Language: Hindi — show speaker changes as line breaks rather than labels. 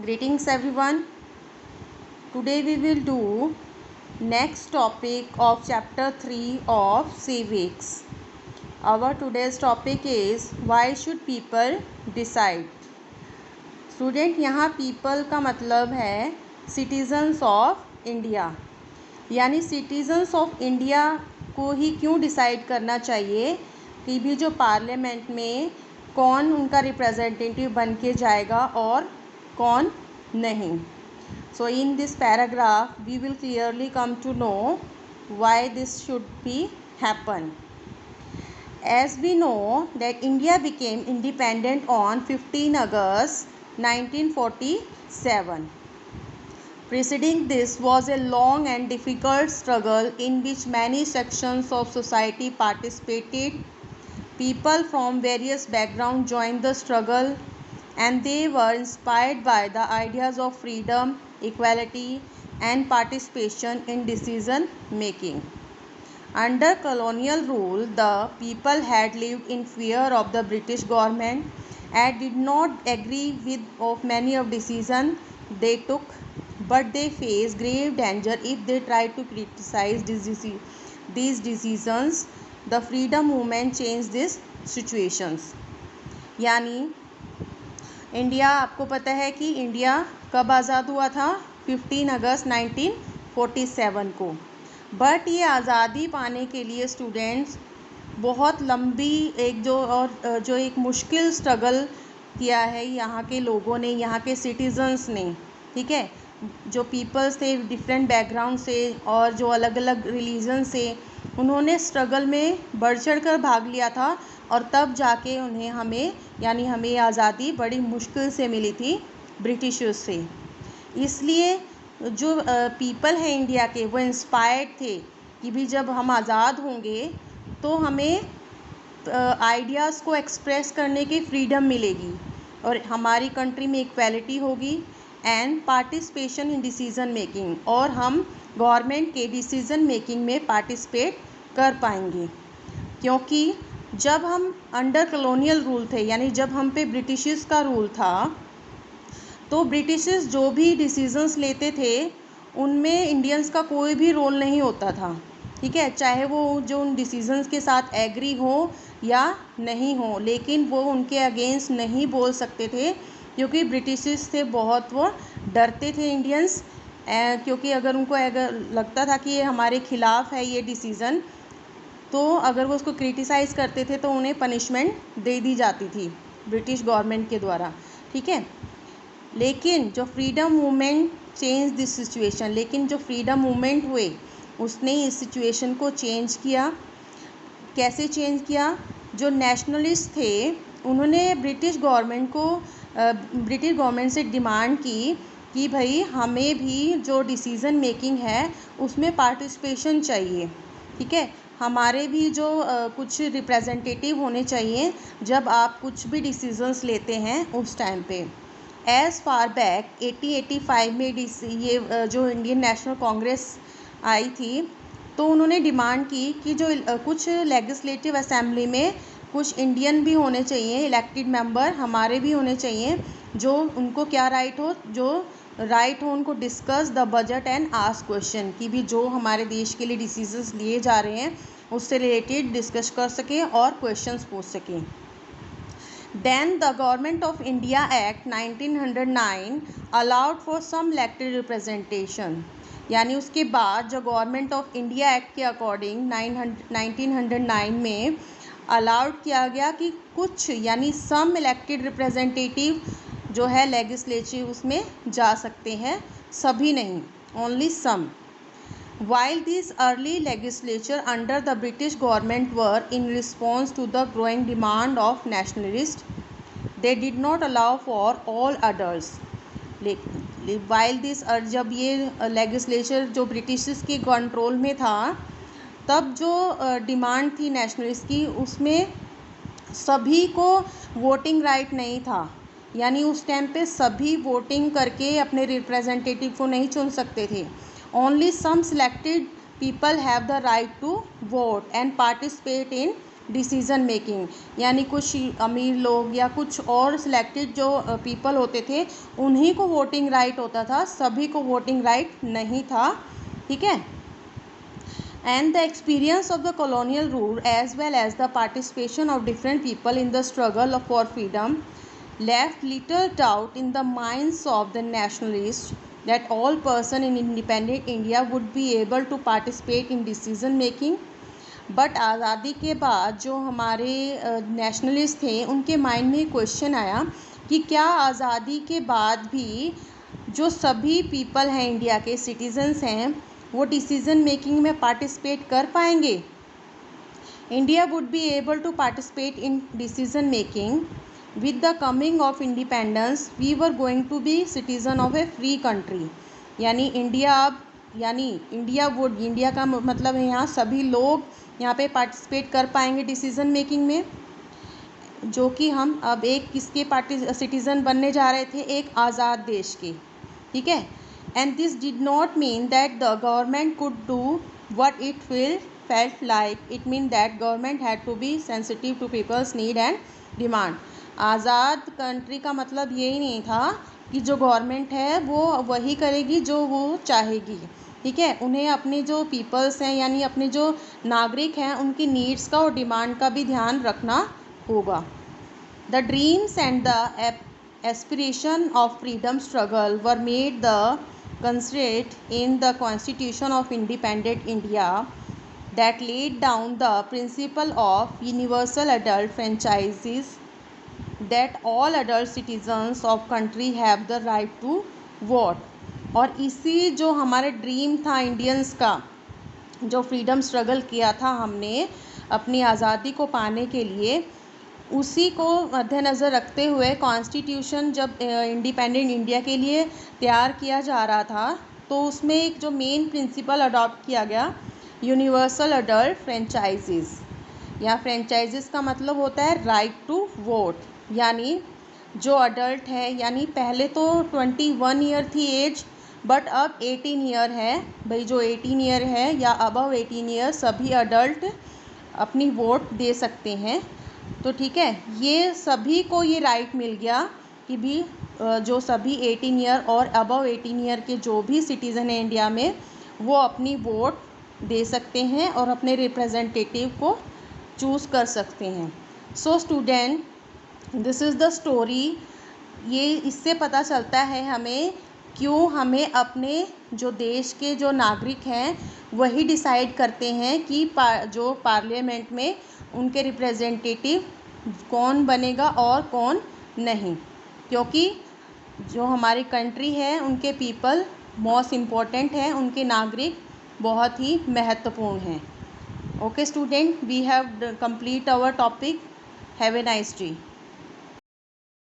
Greetings everyone. Today we will do next topic of chapter 3 of civics. Our today's topic is why should people decide. Student यहाँ पीपल का मतलब है सिटीजन्स ऑफ इंडिया, यानी सिटीजन्स ऑफ इंडिया को ही क्यों डिसाइड करना चाहिए कि भी जो पार्लियामेंट में कौन उनका रिप्रेजेंटेटिव बन के जाएगा और कौन नहीं. So in this paragraph we will clearly come to know why this should be happen. As we know that India became independent on 15 August 1947. Preceding this was a long and difficult struggle in which many sections of society participated. People from various backgrounds joined the struggle, and they were inspired by the ideas of freedom, equality, and participation in decision making. Under colonial rule, the people had lived in fear of the British government and did not agree with of many of decisions they took, but they faced grave danger if they tried to criticize these decisions. The freedom movement changed these situations. यानी इंडिया, आपको पता है कि इंडिया कब आज़ाद हुआ था? 15 अगस्त 1947 को. बट ये आज़ादी पाने के लिए स्टूडेंट्स बहुत लंबी जो एक मुश्किल स्ट्रगल किया है यहाँ के लोगों ने, यहाँ के सिटीजन्स ने. ठीक है, जो पीपल्स थे डिफरेंट बैकग्राउंड से और जो अलग अलग रिलीजन से, उन्होंने स्ट्रगल में बढ़ चढ़ कर भाग लिया था और तब जाके हमें आज़ादी बड़ी मुश्किल से मिली थी ब्रिटिशर्स से. इसलिए जो पीपल है इंडिया के, वो इंस्पायर्ड थे कि भी जब हम आज़ाद होंगे तो हमें आइडियाज़ को एक्सप्रेस करने की फ्रीडम मिलेगी और हमारी कंट्री में इक्वालिटी होगी and participation in decision making, और हम गवर्नमेंट के डिसीज़न मेकिंग में पार्टिसिपेट कर पाएंगे. क्योंकि जब हम अंडर कॉलोनियल रूल थे, यानी जब हम पे ब्रिटिशर्स का रूल था, तो ब्रिटिशर्स जो भी डिसीजंस लेते थे उनमें इंडियंस का कोई भी रोल नहीं होता था. ठीक है, चाहे वो जो उन डिसीजंस के साथ एग्री हो या नहीं हो, लेकिन वो उनके अगेंस्ट नहीं बोल सकते थे क्योंकि ब्रिटिशर्स से बहुत वो डरते थे इंडियंस. क्योंकि अगर उनको लगता था कि ये हमारे ख़िलाफ़ है ये डिसीज़न, तो अगर वो उसको क्रिटिसाइज़ करते थे तो उन्हें पनिशमेंट दे दी जाती थी ब्रिटिश गवर्नमेंट के द्वारा. ठीक है, लेकिन जो freedom movement change this situation, लेकिन जो फ्रीडम मूवमेंट हुए उसने इस सिचुएशन को चेंज किया. कैसे चेंज किया? जो नेशनलिस्ट थे उन्होंने ब्रिटिश गवर्नमेंट से डिमांड की कि भाई हमें भी जो डिसीज़न मेकिंग है उसमें पार्टिसिपेशन चाहिए. ठीक है, हमारे भी जो कुछ रिप्रेजेंटेटिव होने चाहिए जब आप कुछ भी डिसीजंस लेते हैं उस टाइम पे. एज़ फार बैक 1885 में ये जो इंडियन नेशनल कांग्रेस आई थी, तो उन्होंने डिमांड की कि जो कुछ लेजिस्लेटिव असेंबली में कुछ इंडियन भी होने चाहिए, इलेक्टेड मेंबर हमारे भी होने चाहिए, जो उनको क्या राइट हो उनको discuss the budget and ask question, कि भी जो हमारे देश के लिए डिसीजंस लिए जा रहे हैं उससे रिलेटेड डिस्कस कर सकें और क्वेश्चंस पूछ सकें. Then the government of India act 1909 allowed for some elected representation, यानी उसके बाद जो गवर्नमेंट ऑफ इंडिया एक्ट के अकॉर्डिंग 1909 में अलाउड किया गया कि कुछ यानी सम इलेक्टेड रिप्रेजेंटेटिव जो है लेजिस्लेटिव उसमें जा सकते हैं, सभी नहीं, only some. While these early legislature under the British government were in response to the growing demand of nationalists, they did not allow for all others. While this जब ये legislature जो ब्रिटिशर्स के कंट्रोल में था, तब जो डिमांड थी नेशनलिस्ट की उसमें सभी को वोटिंग राइट नहीं था. यानी उस टाइम पे सभी वोटिंग करके अपने रिप्रेजेंटेटिव को नहीं चुन सकते थे. Only some selected people have the right to vote and participate in decision making, यानी कुछ अमीर लोग या कुछ और सिलेक्टेड जो पीपल होते थे उन्हीं को वोटिंग राइट होता था, सभी को वोटिंग राइट नहीं था, ठीक है। And the experience of the colonial rule as well as the participation of different people in the struggle for freedom left little doubt in the minds of the nationalists that all person in independent India would be able to participate in decision making. But आज़ादी के बाद जो हमारे नेशनलिस्ट थे उनके माइंड में क्वेश्चन आया कि क्या आज़ादी के बाद भी जो सभी पीपल हैं, इंडिया के सिटीजन्स हैं, वो डिसीज़न मेकिंग में पार्टिसिपेट कर पाएंगे। India would be able to participate in decision making with the coming of independence we were going to be citizen of a free country. यानी इंडिया का मतलब है यहाँ सभी लोग यहाँ पे पार्टिसिपेट कर पाएंगे डिसीज़न मेकिंग में, जो कि हम अब एक किसके सिटीज़न बनने जा रहे थे, एक आज़ाद देश के, ठीक है। And this did not mean that the government could do what it felt like. It meant that government had to be sensitive to people's need and demand. Azad country का मतलब यही नहीं था कि जो गवर्नमेंट है वो वही करेगी जो वो चाहेगी, ठीक है। उन्हें अपने जो पीपल्स हैं यानी अपने जो नागरिक हैं उनकी नीड्स का और डिमांड का भी ध्यान रखना होगा। The dreams and the aspiration of freedom struggle were made the constraint in the Constitution of Independent India that laid down the principle of universal adult franchises, that all adult citizens of country have the right to vote. और इसी जो हमारे ड्रीम था इंडियंस का, जो फ्रीडम स्ट्रगल किया था हमने अपनी आज़ादी को पाने के लिए, उसी को मद्देनज़र रखते हुए कॉन्स्टिट्यूशन जब इंडिपेंडेंट इंडिया के लिए तैयार किया जा रहा था तो उसमें एक जो मेन प्रिंसिपल अडॉप्ट किया गया, यूनिवर्सल अडल्ट फ्रेंचाइजेस। या फ्रेंचाइजेस का मतलब होता है राइट टू वोट, यानी जो अडल्ट है, यानी पहले तो 21 ईयर थी एज, बट अब 18 ईयर है भाई। जो 18 ईयर है या अबव 18 ईयर सभी अडल्ट अपनी वोट दे सकते हैं। तो ठीक है, ये सभी को ये राइट मिल गया कि भी जो सभी 18 ईयर और अबव 18 ईयर के जो भी सिटीज़न हैं इंडिया में वो अपनी वोट दे सकते हैं और अपने रिप्रेजेंटेटिव को चूज़ कर सकते हैं। So student, this is the story. ये इससे पता चलता है हमें क्यों हमें अपने जो देश के जो नागरिक हैं वही डिसाइड करते हैं कि जो पार्लियामेंट में उनके रिप्रेजेंटेटिव कौन बनेगा और कौन नहीं, क्योंकि जो हमारी कंट्री है उनके पीपल मोस्ट इम्पॉर्टेंट हैं, उनके नागरिक बहुत ही महत्वपूर्ण हैं। Okay student, we have complete our topic. Have a nice day.